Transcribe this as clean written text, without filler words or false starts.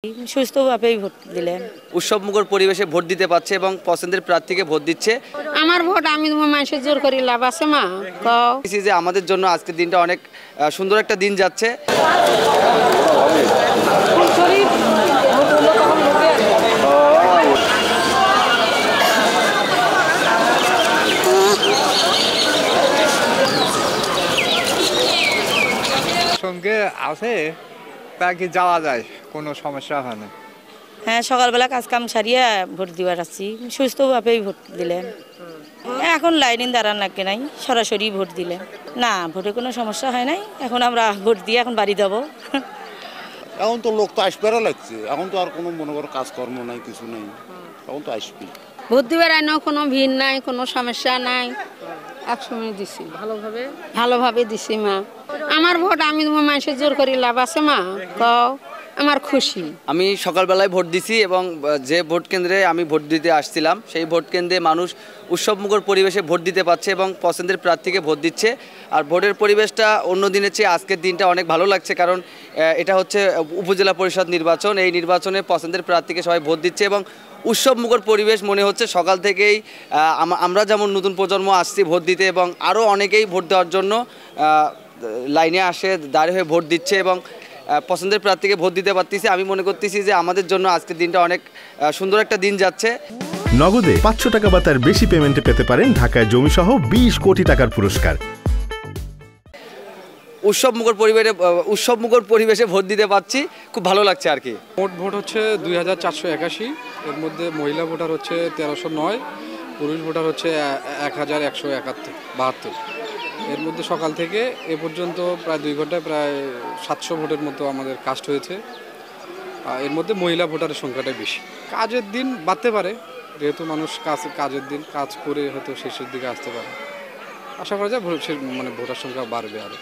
সুস্থভাবেই vote দিলেন। উৎসবমুখর পরিবেশে ভোট দিতে পারছে এবং পছন্দের প্রার্থীকে ভোট দিচ্ছে। আমার ভোট আমি মানুষের জোর করি লাভ আছে মা কও যে আমাদের জন্য আজকের দিনটা অনেক সুন্দর একটা দিন যাচ্ছে। সঙ্গে আছে তা কি যাওয়া যায়, কোনো সমস্যা হয় না। হ্যাঁ, সকালবেলা কাজ কাম সারিয়া ভোট দিবার আসছি। সুস্থভাবেই ভোট দিলেন। এখন লাইনে দাঁড়ান লাগে নাই, সরাসরি ভোট দিলেন। না, ভোটে কোনো সমস্যা হয় নাই। এখন আমরা ভোট দিয়ে এখন বাড়ি যাব। এখন তো লোক তো আসবারও লাগছে, এখন তো আর কোনো মনে করো কাজকর্ম নাই, কিছু নেই, এখন তো আসবি। ভোট দিবার আইনও কোনো ভিড় নাই, কোনো সমস্যা নাই। একসময় দিছি ভালোভাবে দিছি মা। আমার ভোট আমি মানুষের জোর করি লাভ আছে মা কও আমার খুশি। আমি সকালবেলায় ভোট দিছি এবং যে ভোট কেন্দ্রে আমি ভোট দিতে আসছিলাম সেই ভোট কেন্দ্রে মানুষ উৎসবমুখর পরিবেশে ভোট দিতে পারছে এবং পছন্দের প্রার্থীকে ভোট দিচ্ছে। আর ভোটের পরিবেশটা অন্য দিনের চেয়ে আজকের দিনটা অনেক ভালো লাগছে, কারণ এটা হচ্ছে উপজেলা পরিষদ নির্বাচন। এই নির্বাচনে পছন্দের প্রার্থীকে সবাই ভোট দিচ্ছে এবং উৎসবমুখর পরিবেশ মনে হচ্ছে। সকাল থেকেই আমরা যেমন নতুন প্রজন্ম আসছি ভোট দিতে এবং আরও অনেকেই ভোট দেওয়ার জন্য লাইনে আসে, দাঁড়িয়ে হয়ে ভোট দিচ্ছে এবং পছন্দের প্রার্থীকে ভোট দিতে পারতেছি। আমি মনে করতেছি যে আমাদের জন্য আজকের দিনটা অনেক সুন্দর একটা দিন যাচ্ছে। নগদে 500 টাকা বা তার বেশি পেমেন্টে পেতে পারেন ঢাকায় জমিসহ 20 কোটি টাকার পুরস্কার। উৎসবমুখর পরিবেশে ভোট দিতে পারছি, খুব ভালো লাগছে আর কি। ভোট হচ্ছে 2481, এর মধ্যে মহিলা ভোটার হচ্ছে 1309, পুরুষ ভোটার হচ্ছে 1172। এর মধ্যে সকাল থেকে এ পর্যন্ত প্রায় 2 ঘন্টায় প্রায় 700 ভোটের মতো আমাদের কাস্ট হয়েছে। এর মধ্যে মহিলা ভোটারের সংখ্যাটাই বেশি। কাজের দিন বাড়তে পারে, যেহেতু মানুষ কাজের দিন কাজ করে হয়তো শেষের দিকে আসতে পারে। আশা করা যায় ভোটার সংখ্যা বাড়বে আরও।